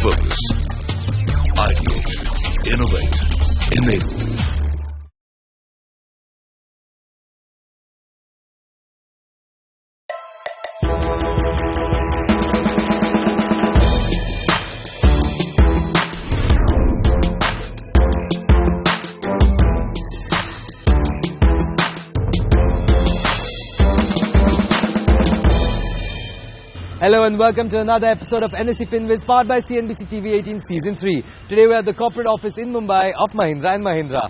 Focus. Ideate. Innovate. Enable. Hello and welcome to another episode of NSE FinWiz, powered by CNBC TV 18 Season 3. Today we are at the corporate office in Mumbai of Mahindra Mahindra.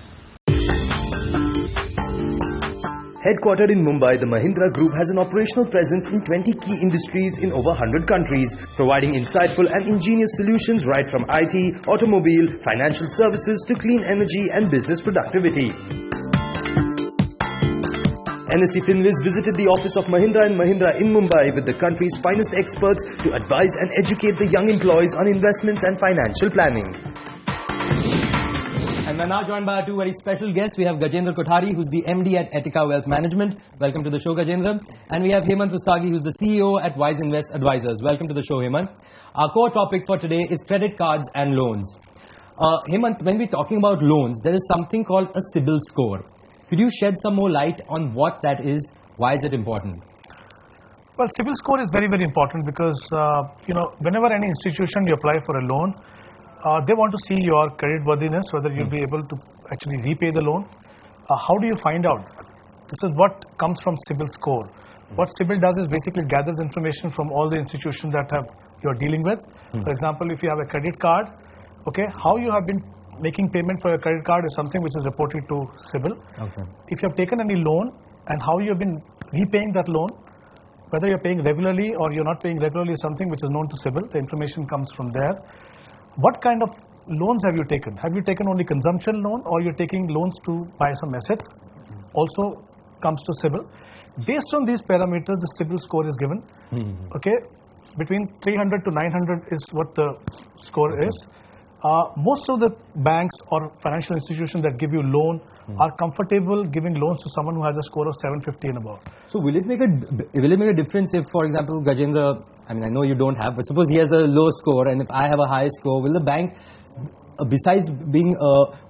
Headquartered in Mumbai, the Mahindra Group has an operational presence in 20 key industries in over 100 countries, providing insightful and ingenious solutions right from IT, automobile, financial services to clean energy and business productivity. NSE FinWiz visited the office of Mahindra Mahindra in Mumbai with the country's finest experts to advise and educate the young employees on investments and financial planning. And we're now joined by our two very special guests. We have Gajendra Kotha, who's the MD at Etika Wealth Management. Welcome to the show, Gajendra. And we have Hemant Rustagi, who's the CEO at Wise Invest Advisors. Welcome to the show, Hemant. Our core topic for today is credit cards and loans. Hemant, when we're talking about loans, there is something called a CIBIL score. Could you shed some more light on what that is? Why is it important? Well, CIBIL score is very, very important because, whenever any institution you apply for a loan, they want to see your credit worthiness, whether you'll be able to actually repay the loan. How do you find out? This is what comes from CIBIL score. What CIBIL does is basically gathers information from all the institutions that you're dealing with. For example, if you have a credit card, how you have been making payment for your credit card is something which is reported to CIBIL. If you have taken any loan and how you have been repaying that loan, whether you're paying regularly or you're not paying regularly is something which is known to CIBIL. The information comes from there. What kind of loans have you taken? Have you taken only consumption loan or you're taking loans to buy some assets? Also comes to CIBIL. Based on these parameters, the CIBIL score is given. Between 300 to 900 is what the score is. Most of the banks or financial institutions that give you loan are comfortable giving loans to someone who has a score of 750 and above. So will it make a difference if, for example, Gajendra, I know you don't have, but suppose he has a low score and if I have a high score, will the bank, besides being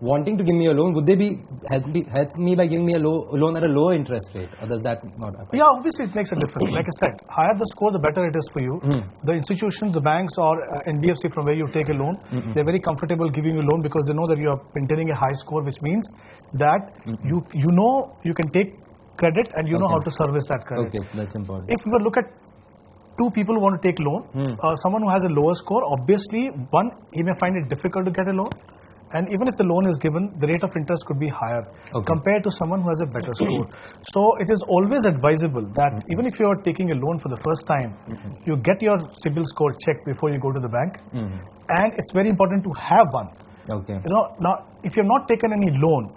wanting to give me a loan, would they help me by giving me a loan at a lower interest rate, or does that not happen? Yeah, obviously it makes a difference. Like I said, higher the score, the better it is for you. The institutions, the banks or NBFC from where you take a loan, they're very comfortable giving you a loan because they know that you are maintaining a high score, which means that you know you can take credit and you know how to service that credit. Okay, that's important. If we look at two people who want to take loan, someone who has a lower score, obviously, one, he may find it difficult to get a loan. And even if the loan is given, the rate of interest could be higher compared to someone who has a better score. So it is always advisable that even if you are taking a loan for the first time, you get your CIBIL score checked before you go to the bank. And it's very important to have one. Now, if you have not taken any loan,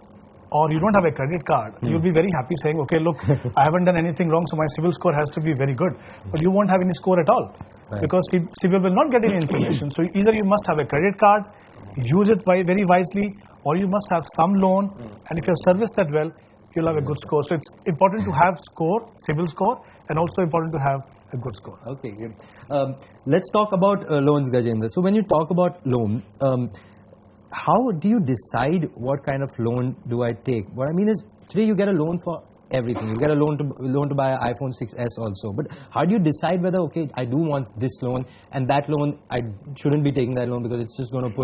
or you don't have a credit card, you'll be very happy saying, okay, look, I haven't done anything wrong, so my CIBIL score has to be very good. But you won't have any score at all because CIBIL will not get any information. So either you must have a credit card, use it very wisely, or you must have some loan, and if you have serviced that well, you'll have a good score. So it's important to have CIBIL score, and also important to have a good score. Okay, good. Let's talk about loans, Gajendra. So when you talk about loan, how do you decide what kind of loan do I take? What I mean is, today you get a loan for everything. You get a loan to buy an iPhone 6s also. But how do you decide whether, I do want this loan, and that loan, I shouldn't be taking that loan because it's just going to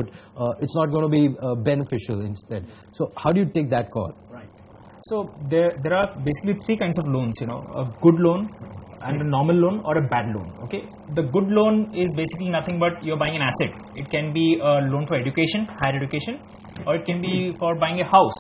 it's not going to be beneficial instead. So how do you take that call? Right. So there are basically three kinds of loans, a good loan, and a normal loan or a bad loan. The good loan is basically nothing but you're buying an asset. It can be a loan for education, higher education, or it can be for buying a house.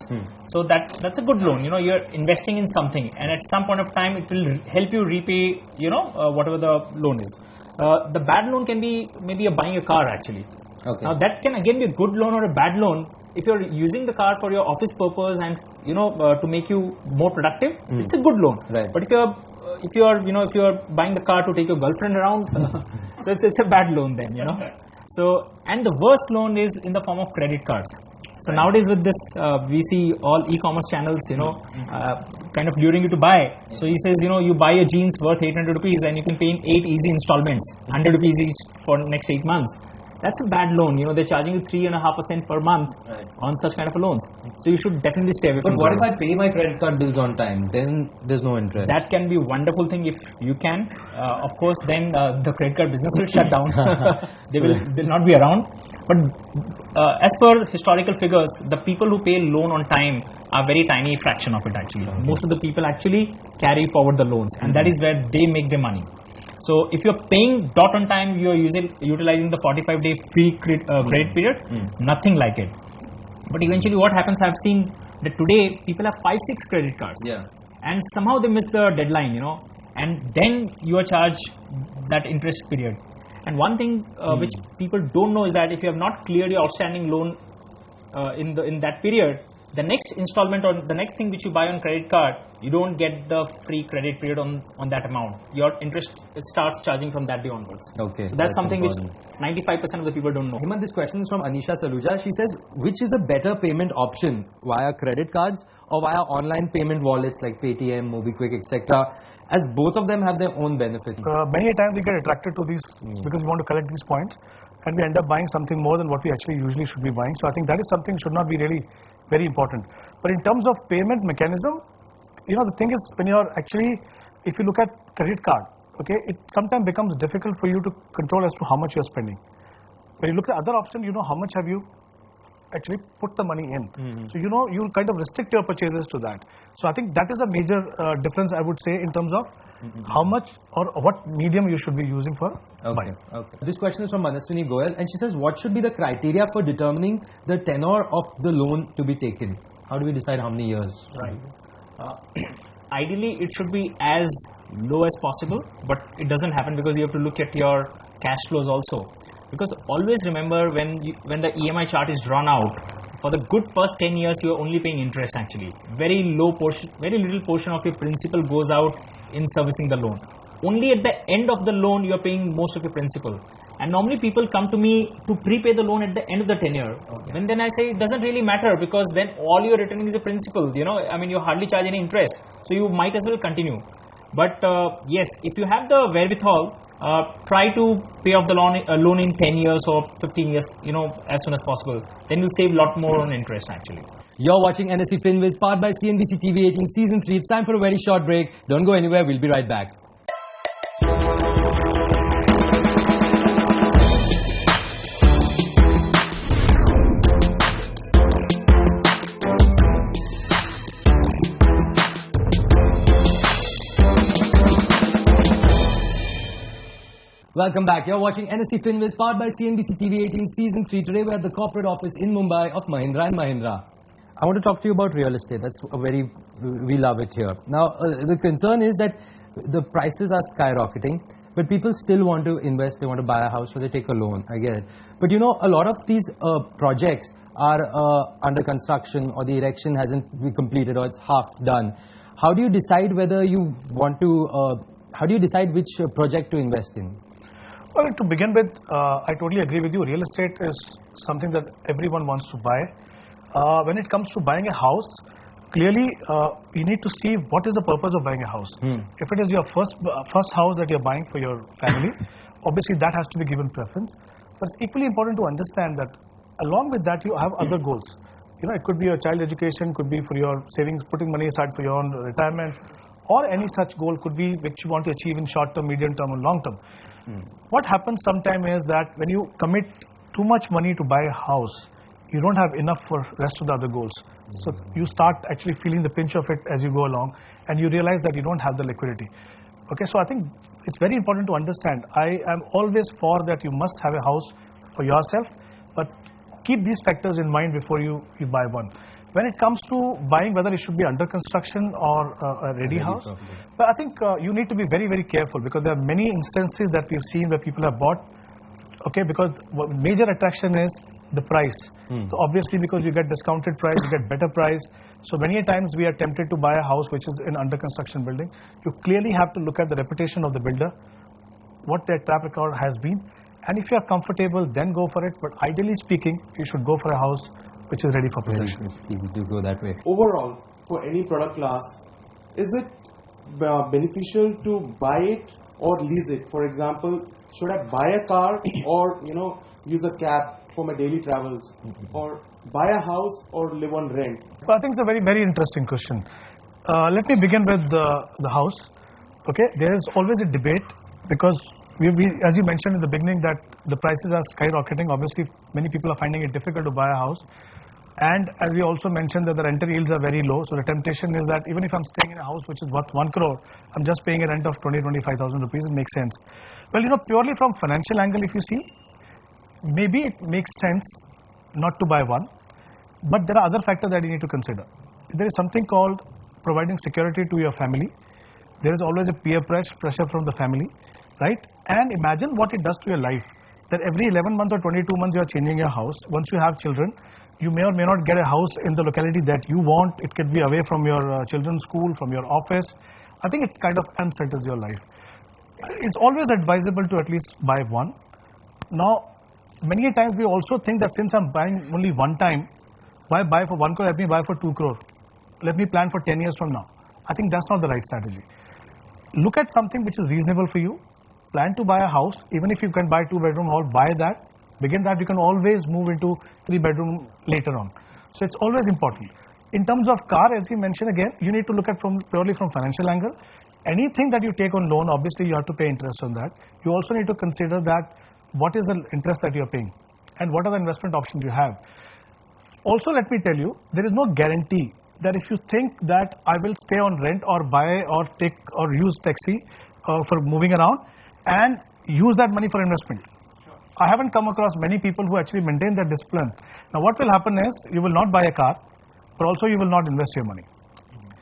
So that's a good loan. You're investing in something, and at some point of time it will help you repay whatever the loan is. The bad loan can be maybe you're buying a car actually. Now that can again be a good loan or a bad loan if you're using the car for your office purpose and to make you more productive. It's a good loan. But if you're buying the car to take your girlfriend around, so it's a bad loan then, So, and the worst loan is in the form of credit cards. So nowadays with this, we see all e-commerce channels, kind of luring you to buy. So he says, you buy your jeans worth 800 rupees and you can pay in 8 easy installments, 100 rupees each for next 8 months. That's a bad loan. They're charging you 3.5% per month on such kind of loans. So you should definitely stay away from. But what if I pay my credit card bills on time? Then there's no interest. That can be a wonderful thing if you can. Of course, then the credit card business will shut down. They'll not be around. But as per historical figures, the people who pay loan on time are very tiny fraction of it actually. Most of the people actually carry forward the loans, and that is where they make their money. So if you're paying dot on time, you're utilizing the 45-day free credit period, nothing like it. But eventually what happens, I've seen that today people have 5-6 credit cards, and somehow they miss the deadline, and then you are charged that interest period. And one thing which people don't know is that if you have not cleared your outstanding loan in that period, the next installment or the next thing which you buy on credit card, you don't get the free credit period on that amount. Your interest starts charging from that day onwards. Okay. So that's something important, which 95% of the people don't know. Hemant, this question is from Anisha Saluja. She says, which is a better payment option, via credit cards or via online payment wallets like Paytm, MobiKwik, etc., as both of them have their own benefits? Many times we get attracted to these because we want to collect these points, and we end up buying something more than what we actually usually should be buying. So I think that is something should not be really very important. But in terms of payment mechanism, the thing is, when you're actually, if you look at credit card, okay, it sometimes becomes difficult for you to control as to how much you're spending. When you look at other option, how much have you actually put the money in. So you'll kind of restrict your purchases to that. So I think that is a major difference, I would say, in terms of how much or what medium you should be using for buying. Okay. This question is from Manaswini Goyal, and she says, what should be the criteria for determining the tenor of the loan to be taken? How do we decide how many years? Right. Ideally, it should be as low as possible, but it doesn't happen because you have to look at your cash flows also. Because always remember, when the EMI chart is drawn out, for the good first 10 years you are only paying interest actually. Very little portion of your principal goes out in servicing the loan. Only at the end of the loan you are paying most of your principal. And normally people come to me to prepay the loan at the end of the tenure. And then I say it doesn't really matter, because then all you're returning is a principal. You hardly charge any interest. So you might as well continue. But yes, if you have the wherewithal, try to pay off the loan in 10 years or 15 years, as soon as possible. Then you'll save a lot more on interest actually. You're watching NSE FinWiz, powered by CNBC TV 18 Season 3. It's time for a very short break. Don't go anywhere. We'll be right back. Welcome back. You're watching NSE FinWiz, powered by CNBC TV 18 Season 3. Today we're at the corporate office in Mumbai of Mahindra Mahindra. I want to talk to you about real estate. We love it here. Now, the concern is that the prices are skyrocketing, but people still want to invest. They want to buy a house, so they take a loan. I get it. But a lot of these projects are under construction, or the erection hasn't been completed, or it's half done. How do you decide whether you want to, how do you decide which project to invest in? Well, to begin with, I totally agree with you. Real estate is something that everyone wants to buy. When it comes to buying a house, clearly you need to see what is the purpose of buying a house. If it is your first house that you're buying for your family, obviously that has to be given preference. But it's equally important to understand that along with that you have other goals. It could be your child education, could be for your savings, putting money aside for your own retirement, or any such goal could be which you want to achieve in short term, medium term, and long term. What happens sometimes is that when you commit too much money to buy a house, you don't have enough for rest of the other goals. So you start actually feeling the pinch of it as you go along, and you realize that you don't have the liquidity. Okay, so I think it's very important to understand. I am always for that you must have a house for yourself, but keep these factors in mind before you buy one. When it comes to buying, whether it should be under construction or a ready house, but I think you need to be very, very careful, because there are many instances that we've seen where people have bought, okay, because major attraction is the price. So obviously, because you get discounted price, you get better price. So many times we are tempted to buy a house which is in under construction building. You clearly have to look at the reputation of the builder, what their track record has been, and if you are comfortable, then go for it. But ideally speaking, you should go for a house which is ready for possession. It's easy to go that way. Overall, for any product class, is it beneficial to buy it or lease it? For example, should I buy a car or use a cab for my daily travels, or buy a house or live on rent? Well, I think it's a very, very interesting question. Let me begin with the house. Okay, there is always a debate because we, as you mentioned in the beginning, that the prices are skyrocketing. Obviously, many people are finding it difficult to buy a house. And as we also mentioned that the rental yields are very low, so the temptation is that even if I'm staying in a house which is worth 1 crore, I'm just paying a rent of 20-25,000 rupees. It makes sense. Well, purely from financial angle, if you see, maybe it makes sense not to buy one, but there are other factors that you need to consider. There is something called providing security to your family. There is always a peer pressure from the family, right? And imagine what it does to your life, that every 11 months or 22 months you are changing your house. Once you have children, you may or may not get a house in the locality that you want. It could be away from your children's school, from your office. I think it kind of unsettles your life. It's always advisable to at least buy one. Now, many times we also think that since I'm buying only one time, why buy for 1 crore? Let me buy for 2 crore. Let me plan for 10 years from now. I think that's not the right strategy. Look at something which is reasonable for you. Plan to buy a house. Even if you can buy 2-bedroom hall, buy that. Begin that. You can always move into 3-bedroom later on. So it's always important. In terms of car, as you mentioned again, you need to look at purely from financial angle. Anything that you take on loan, obviously you have to pay interest on that. You also need to consider that what is the interest that you are paying and what are the investment options you have. Also, let me tell you, there is no guarantee that if you think that I will stay on rent or buy or take or use taxi for moving around and use that money for investment. I haven't come across many people who actually maintain that discipline. Now what will happen is you will not buy a car, but also you will not invest your money.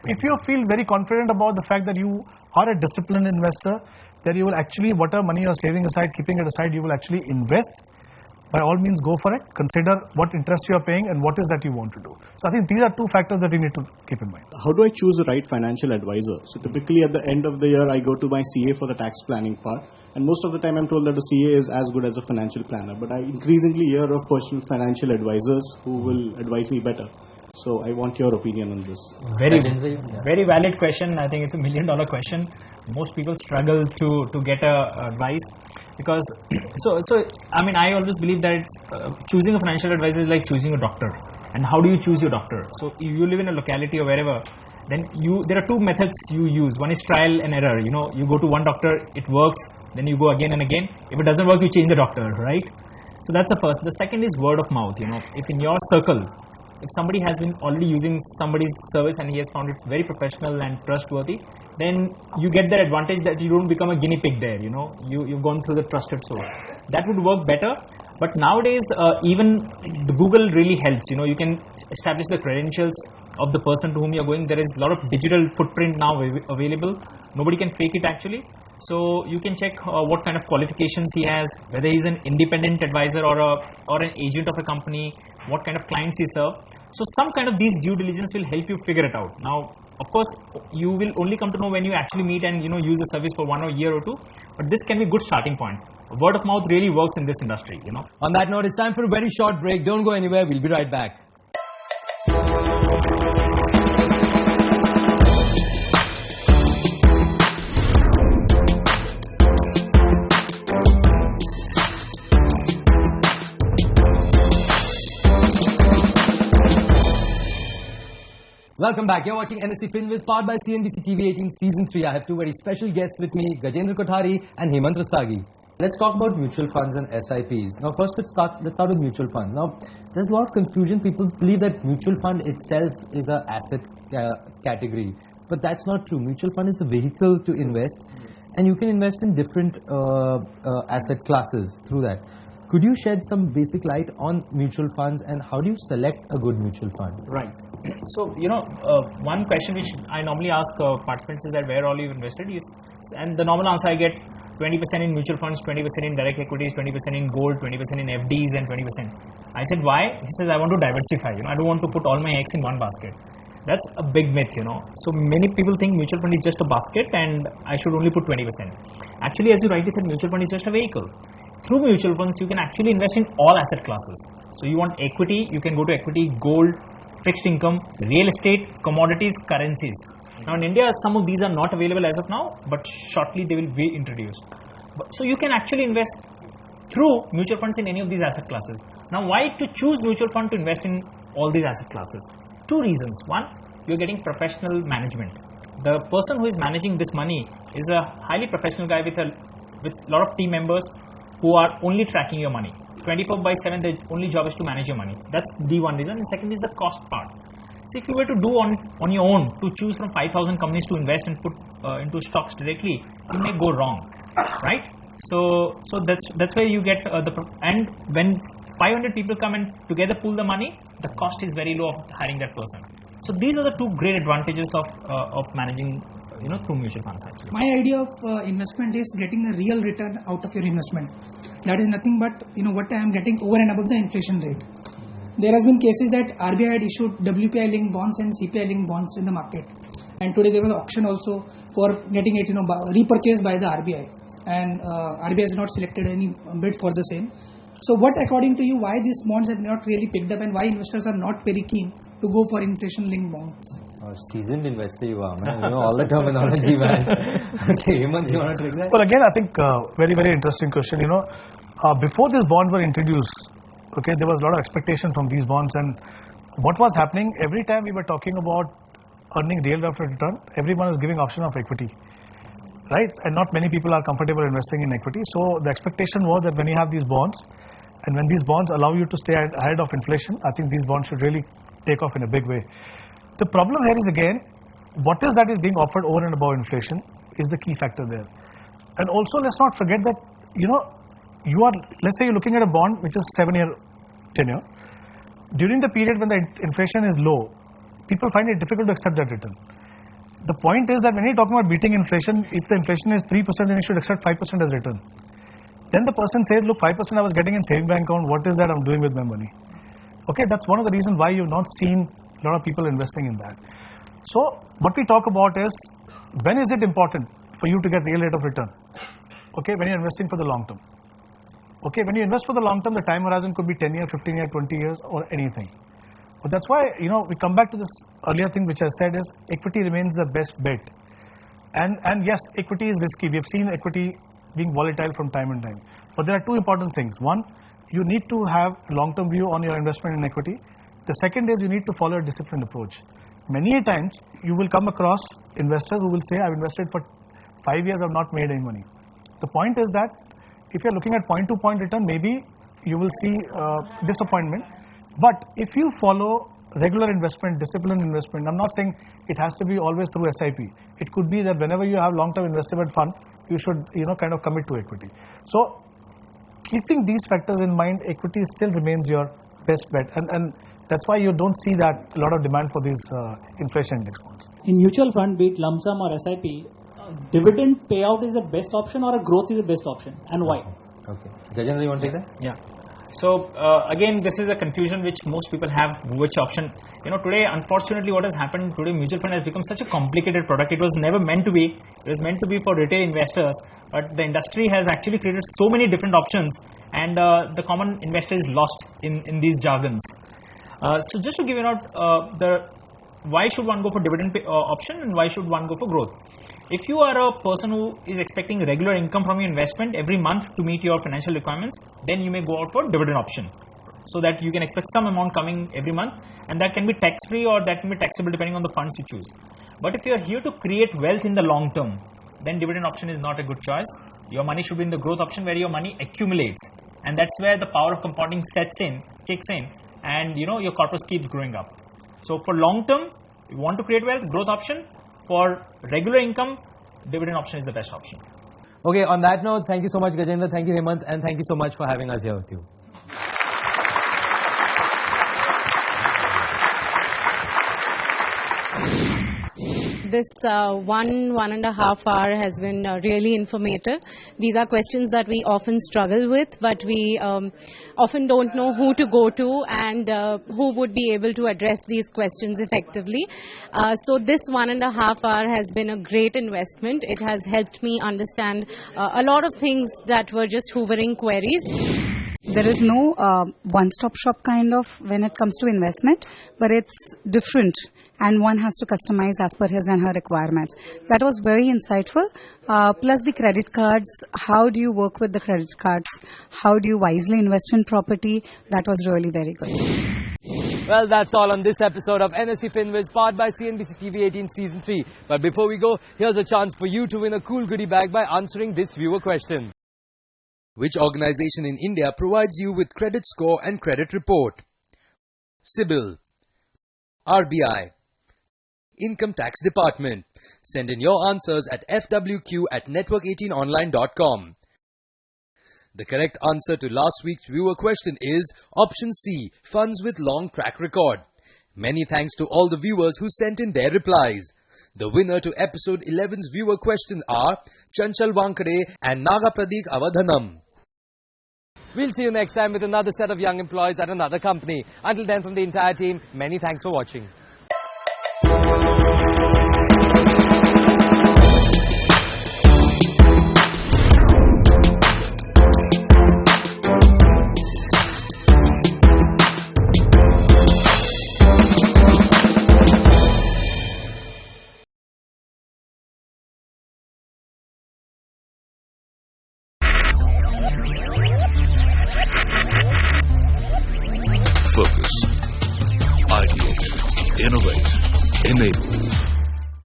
If you feel very confident about the fact that you are a disciplined investor, that you will actually, whatever money you are saving aside, keeping it aside, you will actually invest, by all means go for it. Consider what interest you are paying and what is that you want to do. So I think these are two factors that you need to keep in mind. How do I choose the right financial advisor? So typically at the end of the year, I go to my CA for the tax planning part. And most of the time I'm told that the CA is as good as a financial planner. But I increasingly hear of personal financial advisors who will advise me better. So I want your opinion on this. Very valid question. I think it's $1 million question. Most people struggle to get advice because I mean, I always believe that choosing a financial advisor is like choosing a doctor. And how do you choose your doctor? So if you live in a locality or wherever, then there are two methods you use. One is trial and error. You go to one doctor, it works, then you go again and again. If it doesn't work, you change the doctor, right? So that's the first. The second is word of mouth. If in your circle, if somebody has been already using somebody's service and he has found it very professional and trustworthy, then you get that advantage that you don't become a guinea pig there. You've gone through the trusted source. That would work better. But nowadays, even the Google really helps. You can establish the credentials of the person to whom you're going. There is a lot of digital footprint now available. Nobody can fake it actually. So you can check what kind of qualifications he has, whether he's an independent advisor or an agent of a company, what kind of clients he serves. So some kind of these due diligence will help you figure it out. Now, of course, you will only come to know when you actually meet and use the service for 1 year or 2. But this can be a good starting point. Word of mouth really works in this industry. On that note, it's time for a very short break. Don't go anywhere. We'll be right back. Welcome back. You're watching NSE FinWiz, powered by CNBC TV 18 Season 3. I have two very special guests with me, Gajendra Kotha and Hemant Rustagi. Let's talk about mutual funds and SIPs. Now first let's start with mutual funds. Now there's a lot of confusion. People believe that mutual fund itself is an asset category. But that's not true. Mutual fund is a vehicle to invest, and you can invest in different asset classes through that. Could you shed some basic light on mutual funds and how do you select a good mutual fund? Right. So, one question which I normally ask participants is that where all you've invested is, and the normal answer I get 20% in mutual funds, 20% in direct equities, 20% in gold, 20% in FDs and 20%. I said, why? He says, I want to diversify, I don't want to put all my eggs in one basket. That's a big myth, So many people think mutual fund is just a basket and I should only put 20%. Actually, as you rightly said, mutual fund is just a vehicle. Through mutual funds, you can actually invest in all asset classes. So you want equity, you can go to equity, gold, fixed income, real estate, commodities, currencies. Now in India, some of these are not available as of now, but shortly they will be introduced. So you can actually invest through mutual funds in any of these asset classes. Now why to choose mutual fund to invest in all these asset classes? Two reasons. One, you're getting professional management. The person who is managing this money is a highly professional guy with a lot of team members who are only tracking your money. 24/7, their only job is to manage your money. That's the one reason. And second is the cost part. So if you were to do on your own, to choose from 5,000 companies to invest and put into stocks directly, you may go wrong, right? So that's where you get and when 500 people come and together pool the money, the cost is very low of hiring that person. So these are the two great advantages of managing through mutual funds actually. My idea of investment is getting a real return out of your investment. That is nothing but what I am getting over and above the inflation rate. There has been cases that RBI had issued WPI linked bonds and CPI linked bonds in the market, and today there was an auction also for getting it repurchased by the RBI, and RBI has not selected any bid for the same. So what according to you, why these bonds have not really picked up and why investors are not very keen to go for inflation linked bonds? Seasoned investor you are, man. You know all the terminology, man. Okay, Hemant, you want to take that? Well, again, I think very, very interesting question. Before these bonds were introduced, okay, there was a lot of expectation from these bonds, and what was happening every time we were talking about earning real rate of return, everyone is giving option of equity, right? And not many people are comfortable investing in equity. So the expectation was that when you have these bonds, and when these bonds allow you to stay ahead of inflation, I think these bonds should really take off in a big way. The problem here is again, what is that is being offered over and above inflation is the key factor there. And also let's not forget that, let's say you're looking at a bond which is 7-year tenure. During the period when the inflation is low, people find it difficult to accept that return. The point is that when you're talking about beating inflation, if the inflation is 3%, then you should accept 5% as return. Then the person says, look, 5% I was getting in saving bank account, what is that I'm doing with my money? Okay, that's one of the reasons why you've not seen a lot of people investing in that. So what we talk about is, when is it important for you to get real rate of return? Okay, when you're investing for the long term. Okay, when you invest for the long term, the time horizon could be 10 years, 15 years, 20 years, or anything. But that's why, we come back to this earlier thing which I said is, equity remains the best bet. And yes, equity is risky. We have seen equity being volatile from time and time. But there are two important things. One, you need to have a long-term view on your investment in equity. The second is you need to follow a disciplined approach. Many times you will come across investors who will say, I've invested for 5 years, I've not made any money. The point is that if you're looking at point-to-point return, maybe you will see disappointment. But if you follow regular investment, disciplined investment, I'm not saying it has to be always through SIP. It could be that whenever you have long-term investment fund, you should kind of commit to equity. So keeping these factors in mind, equity still remains your best bet. And that's why you don't see that a lot of demand for these inflation index bonds. In mutual fund, be it lump sum or SIP, dividend payout is the best option or a growth is the best option, and why? Okay. Gajendra, you want to take that? Yeah. So again, this is a confusion which most people have, which option. Today, unfortunately, what has happened today, mutual fund has become such a complicated product. It was never meant to be. It was meant to be for retail investors, but the industry has actually created so many different options, and the common investor is lost in these jargons. So just to give why should one go for dividend option and why should one go for growth? If you are a person who is expecting regular income from your investment every month to meet your financial requirements, then you may go out for dividend option, so that you can expect some amount coming every month, and that can be tax free or that can be taxable depending on the funds you choose. But if you are here to create wealth in the long term, then dividend option is not a good choice. Your money should be in the growth option where your money accumulates, and that's where the power of compounding kicks in, and your corpus keeps growing up. So for long term, you want to create wealth, growth option. For regular income, dividend option is the best option. Okay, on that note, thank you so much, Gajendra. Thank you, Hemant, and thank you so much for having us here with you. This 1.5 hour has been really informative. These are questions that we often struggle with, but we often don't know who to go to and who would be able to address these questions effectively. So this 1.5 hour has been a great investment. It has helped me understand a lot of things that were just hovering queries. There is no one-stop shop kind of when it comes to investment, but it's different and one has to customize as per his and her requirements. That was very insightful. Plus the credit cards, how do you work with the credit cards? How do you wisely invest in property? That was really very good. Well, that's all on this episode of NSE FinWiz, powered by CNBC TV 18 Season 3. But before we go, here's a chance for you to win a cool goodie bag by answering this viewer question. Which organization in India provides you with credit score and credit report? CIBIL, RBI, Income Tax Department. Send in your answers at fwq@network18online.com. The correct answer to last week's viewer question is option C, funds with long track record. Many thanks to all the viewers who sent in their replies. The winner to episode 11's viewer question are Chanchal Wankade and Nagapradeek Avadhanam. We'll see you next time with another set of young employees at another company. Until then, from the entire team, many thanks for watching. Focus. Ideate. Innovate. Enable.